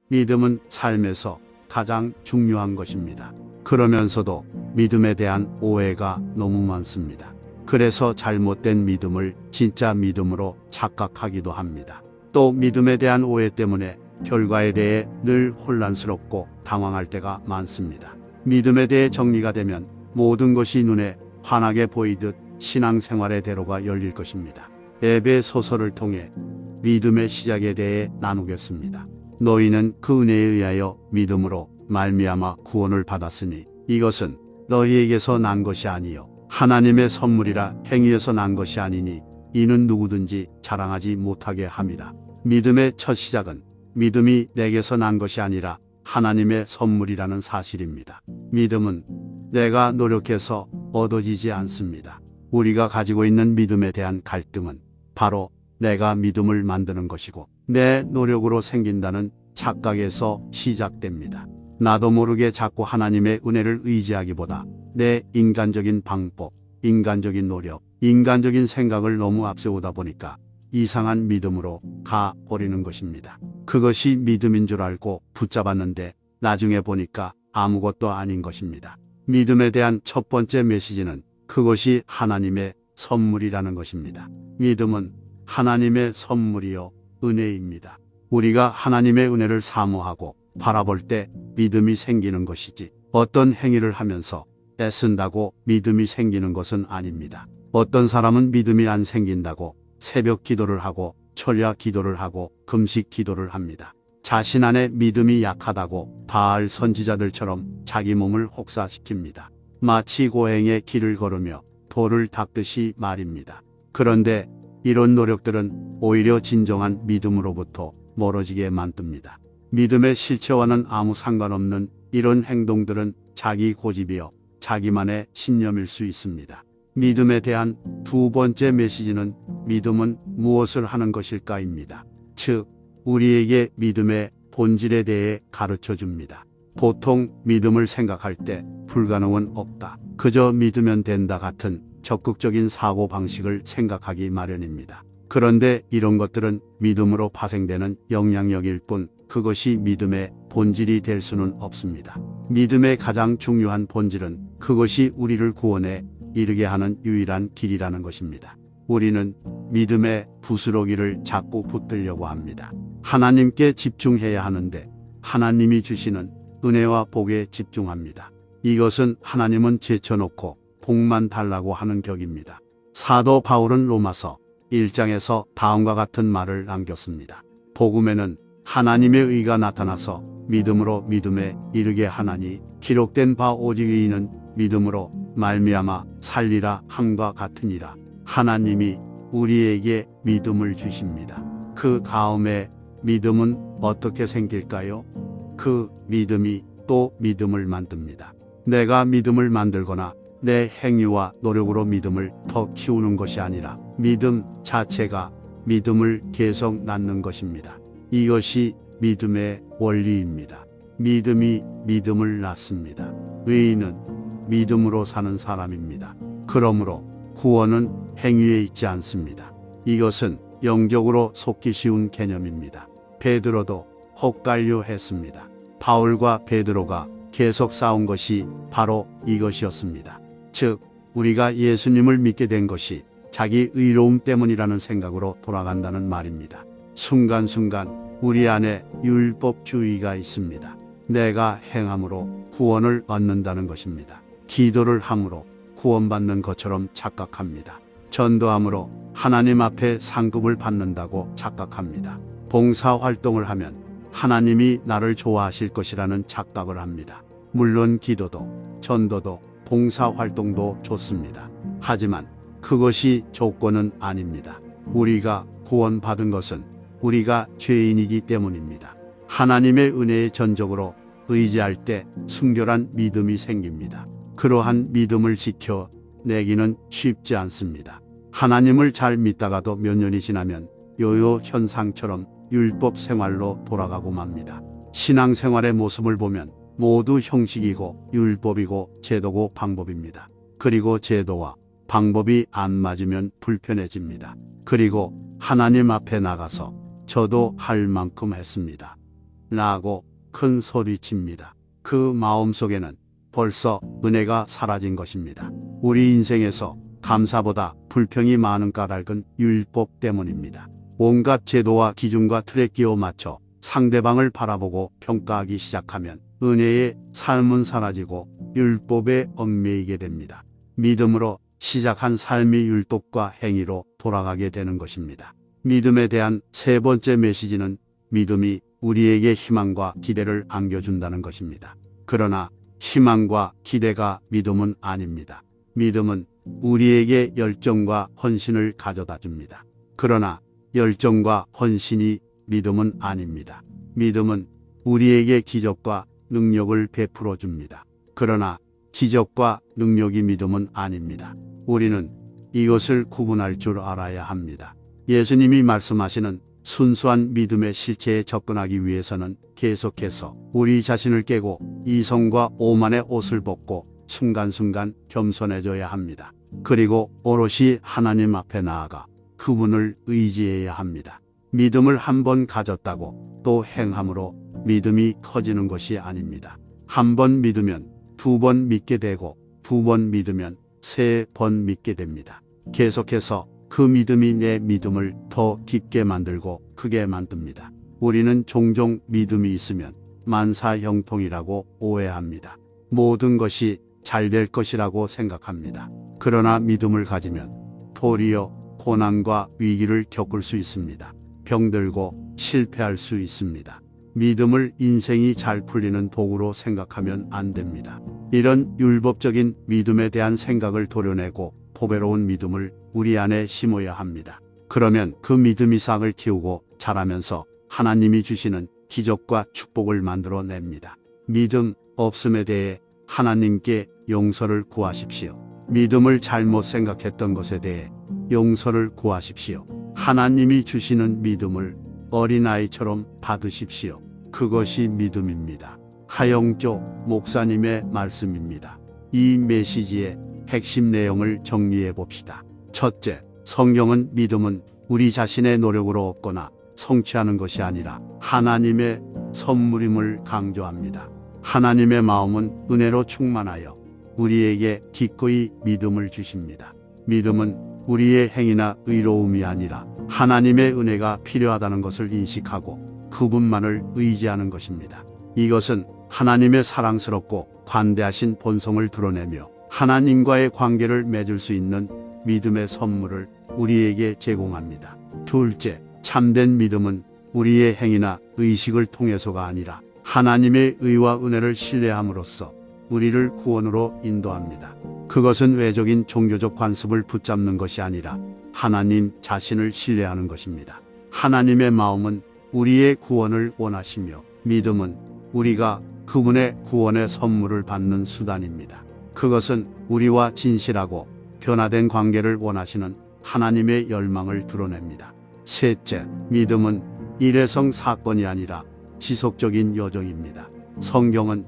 믿음은 삶에서 가장 중요한 것입니다. 그러면서도 믿음에 대한 오해가 너무 많습니다. 그래서 잘못된 믿음을 진짜 믿음으로 착각하기도 합니다. 또 믿음에 대한 오해 때문에 결과에 대해 늘 혼란스럽고 당황할 때가 많습니다. 믿음에 대해 정리가 되면 모든 것이 눈에 환하게 보이듯 신앙생활의 대로가 열릴 것입니다. 예배 소설을 통해 믿음의 시작에 대해 나누겠습니다. 너희는 그 은혜에 의하여 믿음으로 말미암아 구원을 받았으니 이것은 너희에게서 난 것이 아니요 하나님의 선물이라. 행위에서 난 것이 아니니 이는 누구든지 자랑하지 못하게 함이라. 믿음의 첫 시작은 믿음이 내게서 난 것이 아니라 하나님의 선물이라는 사실입니다. 믿음은 내가 노력해서 얻어지지 않습니다. 우리가 가지고 있는 믿음에 대한 갈등은 바로 내가 믿음을 만드는 것이고 내 노력으로 생긴다는 착각에서 시작됩니다. 나도 모르게 자꾸 하나님의 은혜를 의지하기보다 내 인간적인 방법, 인간적인 노력, 인간적인 생각을 너무 앞세우다 보니까 이상한 믿음으로 가버리는 것입니다. 그것이 믿음인 줄 알고 붙잡았는데 나중에 보니까 아무것도 아닌 것입니다. 믿음에 대한 첫 번째 메시지는 그것이 하나님의 선물이라는 것입니다. 믿음은 하나님의 선물이요 은혜입니다. 우리가 하나님의 은혜를 사모하고 바라볼 때 믿음이 생기는 것이지 어떤 행위를 하면서 애쓴다고 믿음이 생기는 것은 아닙니다. 어떤 사람은 믿음이 안 생긴다고 새벽 기도를 하고 철야 기도를 하고 금식 기도를 합니다. 자신 안에 믿음이 약하다고 바알 선지자들처럼 자기 몸을 혹사시킵니다. 마치 고행의 길을 걸으며 돌을 닦듯이 말입니다. 그런데 이런 노력들은 오히려 진정한 믿음으로부터 멀어지게 만듭니다. 믿음의 실체와는 아무 상관없는 이런 행동들은 자기 고집이요 자기만의 신념일 수 있습니다. 믿음에 대한 두 번째 메시지는 믿음은 무엇을 하는 것일까입니다. 즉, 우리에게 믿음의 본질에 대해 가르쳐 줍니다. 보통 믿음을 생각할 때 불가능은 없다, 그저 믿으면 된다 같은 적극적인 사고방식을 생각하기 마련입니다. 그런데 이런 것들은 믿음으로 파생되는 영향력일 뿐 그것이 믿음의 본질이 될 수는 없습니다. 믿음의 가장 중요한 본질은 그것이 우리를 구원에 이르게 하는 유일한 길이라는 것입니다. 우리는 믿음의 부스러기를 자꾸 붙들려고 합니다. 하나님께 집중해야 하는데 하나님이 주시는 은혜와 복에 집중합니다. 이것은 하나님은 제쳐놓고 복만 달라고 하는 격입니다. 사도 바울은 로마서 1장에서 다음과 같은 말을 남겼습니다. 복음에는 하나님의 의가 나타나서 믿음으로 믿음에 이르게 하나니 기록된 바 오직 의인은 믿음으로 말미암아 살리라 함과 같으니라. 하나님이 우리에게 믿음을 주십니다. 그 다음에 믿음은 어떻게 생길까요? 그 믿음이 또 믿음을 만듭니다. 내가 믿음을 만들거나 내 행위와 노력으로 믿음을 더 키우는 것이 아니라 믿음 자체가 믿음을 계속 낳는 것입니다. 이것이 믿음의 원리입니다. 믿음이 믿음을 낳습니다. 의인은 믿음으로 사는 사람입니다. 그러므로 구원은 행위에 있지 않습니다. 이것은 영적으로 속기 쉬운 개념입니다. 베드로도 헛갈려했습니다. 바울과 베드로가 계속 싸운 것이 바로 이것이었습니다. 즉, 우리가 예수님을 믿게 된 것이 자기 의로움 때문이라는 생각으로 돌아간다는 말입니다. 순간순간 우리 안에 율법주의가 있습니다. 내가 행함으로 구원을 얻는다는 것입니다. 기도를 함으로 구원받는 것처럼 착각합니다. 전도함으로 하나님 앞에 상급을 받는다고 착각합니다. 봉사활동을 하면 하나님이 나를 좋아하실 것이라는 착각을 합니다. 물론 기도도 전도도 봉사활동도 좋습니다. 하지만 그것이 조건은 아닙니다. 우리가 구원받은 것은 우리가 죄인이기 때문입니다. 하나님의 은혜에 전적으로 의지할 때 순결한 믿음이 생깁니다. 그러한 믿음을 지켜 내기는 쉽지 않습니다. 하나님을 잘 믿다가도 몇 년이 지나면 요요 현상처럼 율법 생활로 돌아가고 맙니다. 신앙생활의 모습을 보면 모두 형식이고 율법이고 제도고 방법입니다. 그리고 제도와 방법이 안 맞으면 불편해집니다. 그리고 하나님 앞에 나가서 저도 할 만큼 했습니다. 라고 큰 소리칩니다. 그 마음속에는 벌써 은혜가 사라진 것입니다. 우리 인생에서 감사보다 불평이 많은 까닭은 율법 때문입니다. 온갖 제도와 기준과 틀에 끼워 맞춰 상대방을 바라보고 평가하기 시작하면 은혜의 삶은 사라지고 율법에 얽매이게 됩니다. 믿음으로 시작한 삶이 율법과 행위로 돌아가게 되는 것입니다. 믿음에 대한 세 번째 메시지는 믿음이 우리에게 희망과 기대를 안겨준다는 것입니다. 그러나 희망과 기대가 믿음은 아닙니다. 믿음은 우리에게 열정과 헌신을 가져다 줍니다. 그러나 열정과 헌신이 믿음은 아닙니다. 믿음은 우리에게 기적과 능력을 베풀어 줍니다. 그러나 기적과 능력이 믿음은 아닙니다. 우리는 이것을 구분할 줄 알아야 합니다. 예수님이 말씀하시는 순수한 믿음의 실체에 접근하기 위해서는 계속해서 우리 자신을 깨고 이성과 오만의 옷을 벗고 순간순간 겸손해져야 합니다. 그리고 오롯이 하나님 앞에 나아가 그분을 의지해야 합니다. 믿음을 한 번 가졌다고 또 행함으로 믿음이 커지는 것이 아닙니다. 한 번 믿으면 두 번 믿게 되고 두 번 믿으면 세 번 믿게 됩니다. 계속해서 그 믿음이 내 믿음을 더 깊게 만들고 크게 만듭니다. 우리는 종종 믿음이 있으면 만사형통이라고 오해합니다. 모든 것이 잘 될 것이라고 생각합니다. 그러나 믿음을 가지면 도리어 고난과 위기를 겪을 수 있습니다. 병들고 실패할 수 있습니다. 믿음을 인생이 잘 풀리는 도구로 생각하면 안 됩니다. 이런 율법적인 믿음에 대한 생각을 도려내고 보배로운 믿음을 우리 안에 심어야 합니다. 그러면 그 믿음이 싹을 틔우고 자라면서 하나님이 주시는 기적과 축복을 만들어냅니다. 믿음 없음에 대해 하나님께 용서를 구하십시오. 믿음을 잘못 생각했던 것에 대해 용서를 구하십시오. 하나님이 주시는 믿음을 어린아이처럼 받으십시오. 그것이 믿음입니다. 하영조 목사님의 말씀입니다. 이 메시지의 핵심 내용을 정리해 봅시다. 첫째, 성경은 믿음은 우리 자신의 노력으로 얻거나 성취하는 것이 아니라 하나님의 선물임을 강조합니다. 하나님의 마음은 은혜로 충만하여 우리에게 기꺼이 믿음을 주십니다. 믿음은 우리의 행위나 의로움이 아니라 하나님의 은혜가 필요하다는 것을 인식하고 그분만을 의지하는 것입니다. 이것은 하나님의 사랑스럽고 관대하신 본성을 드러내며 하나님과의 관계를 맺을 수 있는 믿음의 선물을 우리에게 제공합니다. 둘째, 참된 믿음은 우리의 행위나 의식을 통해서가 아니라 하나님의 의와 은혜를 신뢰함으로써 우리를 구원으로 인도합니다. 그것은 외적인 종교적 관습을 붙잡는 것이 아니라 하나님 자신을 신뢰하는 것입니다. 하나님의 마음은 우리의 구원을 원하시며 믿음은 우리가 그분의 구원의 선물을 받는 수단입니다. 그것은 우리와 진실하고 변화된 관계를 원하시는 하나님의 열망을 드러냅니다. 셋째, 믿음은 일회성 사건이 아니라 지속적인 여정입니다. 성경은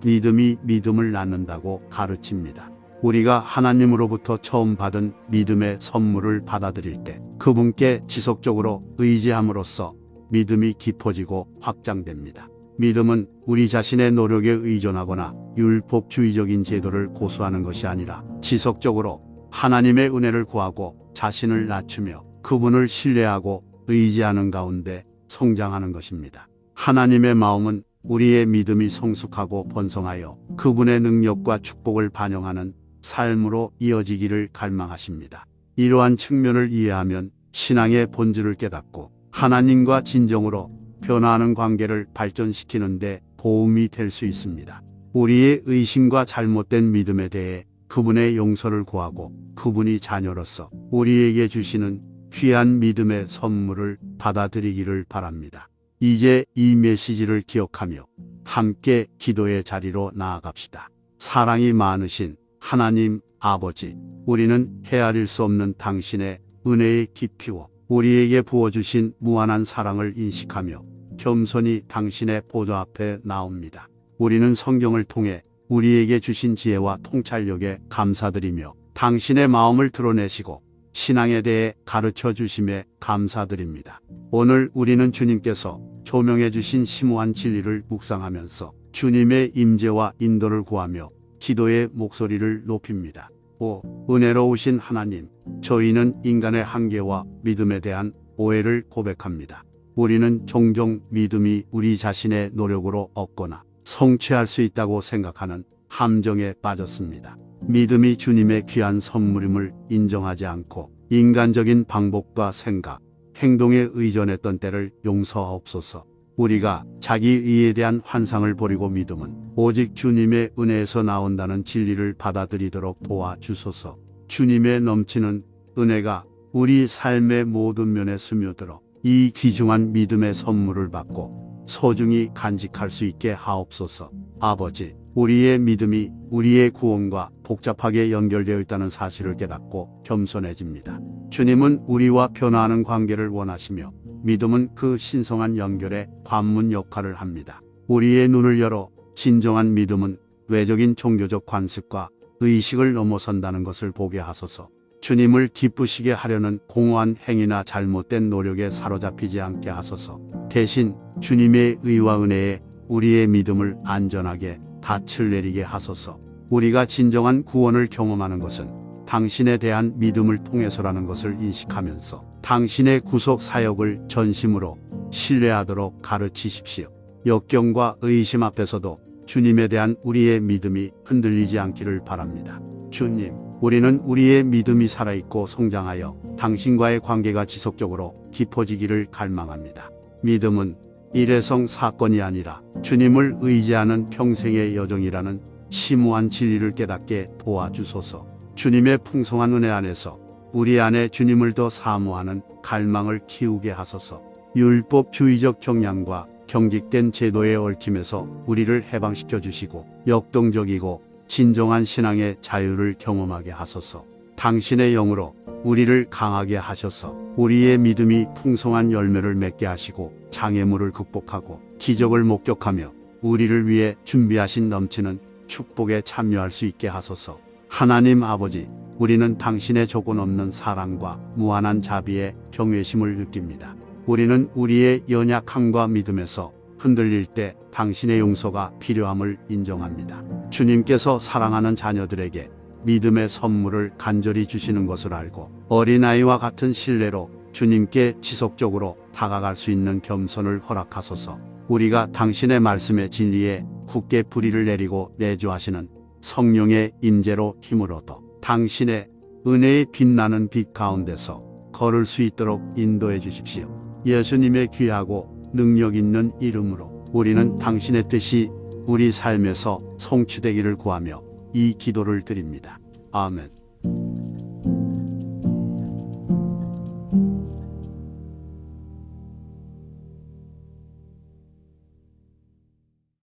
믿음이 믿음을 낳는다고 가르칩니다. 우리가 하나님으로부터 처음 받은 믿음의 선물을 받아들일 때 그분께 지속적으로 의지함으로써 믿음이 깊어지고 확장됩니다. 믿음은 우리 자신의 노력에 의존하거나 율법주의적인 제도를 고수하는 것이 아니라 지속적으로 하나님의 은혜를 구하고 자신을 낮추며 그분을 신뢰하고 의지하는 가운데 성장하는 것입니다. 하나님의 마음은 우리의 믿음이 성숙하고 번성하여 그분의 능력과 축복을 반영하는 삶으로 이어지기를 갈망하십니다. 이러한 측면을 이해하면 신앙의 본질을 깨닫고 하나님과 진정으로 변화하는 관계를 발전시키는 데 도움이 될 수 있습니다. 우리의 의심과 잘못된 믿음에 대해 그분의 용서를 구하고 그분이 자녀로서 우리에게 주시는 귀한 믿음의 선물을 받아들이기를 바랍니다. 이제 이 메시지를 기억하며 함께 기도의 자리로 나아갑시다. 사랑이 많으신 하나님 아버지, 우리는 헤아릴 수 없는 당신의 은혜의 깊이와 우리에게 부어주신 무한한 사랑을 인식하며 겸손히 당신의 보좌 앞에 나옵니다. 우리는 성경을 통해 우리에게 주신 지혜와 통찰력에 감사드리며 당신의 마음을 드러내시고 신앙에 대해 가르쳐 주심에 감사드립니다. 오늘 우리는 주님께서 조명해 주신 심오한 진리를 묵상하면서 주님의 임재와 인도를 구하며 기도의 목소리를 높입니다. 5. 은혜로우신 하나님, 저희는 인간의 한계와 믿음에 대한 오해를 고백합니다. 우리는 종종 믿음이 우리 자신의 노력으로 얻거나 성취할 수 있다고 생각하는 함정에 빠졌습니다. 믿음이 주님의 귀한 선물임을 인정하지 않고 인간적인 방법과 생각, 행동에 의존했던 때를 용서하옵소서. 우리가 자기 의에 대한 환상을 버리고 믿음은 오직 주님의 은혜에서 나온다는 진리를 받아들이도록 도와주소서. 주님의 넘치는 은혜가 우리 삶의 모든 면에 스며들어 이 귀중한 믿음의 선물을 받고 소중히 간직할 수 있게 하옵소서. 아버지, 우리의 믿음이 우리의 구원과 복잡하게 연결되어 있다는 사실을 깨닫고 겸손해집니다. 주님은 우리와 변화하는 관계를 원하시며 믿음은 그 신성한 연결의 관문 역할을 합니다. 우리의 눈을 열어 진정한 믿음은 외적인 종교적 관습과 의식을 넘어선다는 것을 보게 하소서. 주님을 기쁘시게 하려는 공허한 행위나 잘못된 노력에 사로잡히지 않게 하소서. 대신 주님의 의와 은혜에 우리의 믿음을 안전하게 닻을 내리게 하소서. 우리가 진정한 구원을 경험하는 것은 당신에 대한 믿음을 통해서라는 것을 인식하면서 당신의 구속 사역을 전심으로 신뢰하도록 가르치십시오. 역경과 의심 앞에서도 주님에 대한 우리의 믿음이 흔들리지 않기를 바랍니다. 주님, 우리는 우리의 믿음이 살아있고 성장하여 당신과의 관계가 지속적으로 깊어지기를 갈망합니다. 믿음은 일회성 사건이 아니라 주님을 의지하는 평생의 여정이라는 심오한 진리를 깨닫게 도와주소서. 주님의 풍성한 은혜 안에서 우리 안에 주님을 더 사모하는 갈망을 키우게 하소서. 율법주의적 경향과 경직된 제도의 얽힘에서 우리를 해방시켜 주시고 역동적이고 진정한 신앙의 자유를 경험하게 하소서. 당신의 영으로 우리를 강하게 하셔서 우리의 믿음이 풍성한 열매를 맺게 하시고 장애물을 극복하고 기적을 목격하며 우리를 위해 준비하신 넘치는 축복에 참여할 수 있게 하소서. 하나님 아버지, 우리는 당신의 조건 없는 사랑과 무한한 자비에 경외심을 느낍니다. 우리는 우리의 연약함과 믿음에서 흔들릴 때 당신의 용서가 필요함을 인정합니다. 주님께서 사랑하는 자녀들에게 믿음의 선물을 간절히 주시는 것을 알고 어린아이와 같은 신뢰로 주님께 지속적으로 다가갈 수 있는 겸손을 허락하소서. 우리가 당신의 말씀의 진리에 굳게 뿌리를 내리고 내주하시는 성령의 임재로 힘을 얻어 당신의 은혜의 빛나는 빛 가운데서 걸을 수 있도록 인도해 주십시오. 예수님의 귀하고 능력 있는 이름으로 우리는 당신의 뜻이 우리 삶에서 성취되기를 구하며 이 기도를 드립니다. 아멘.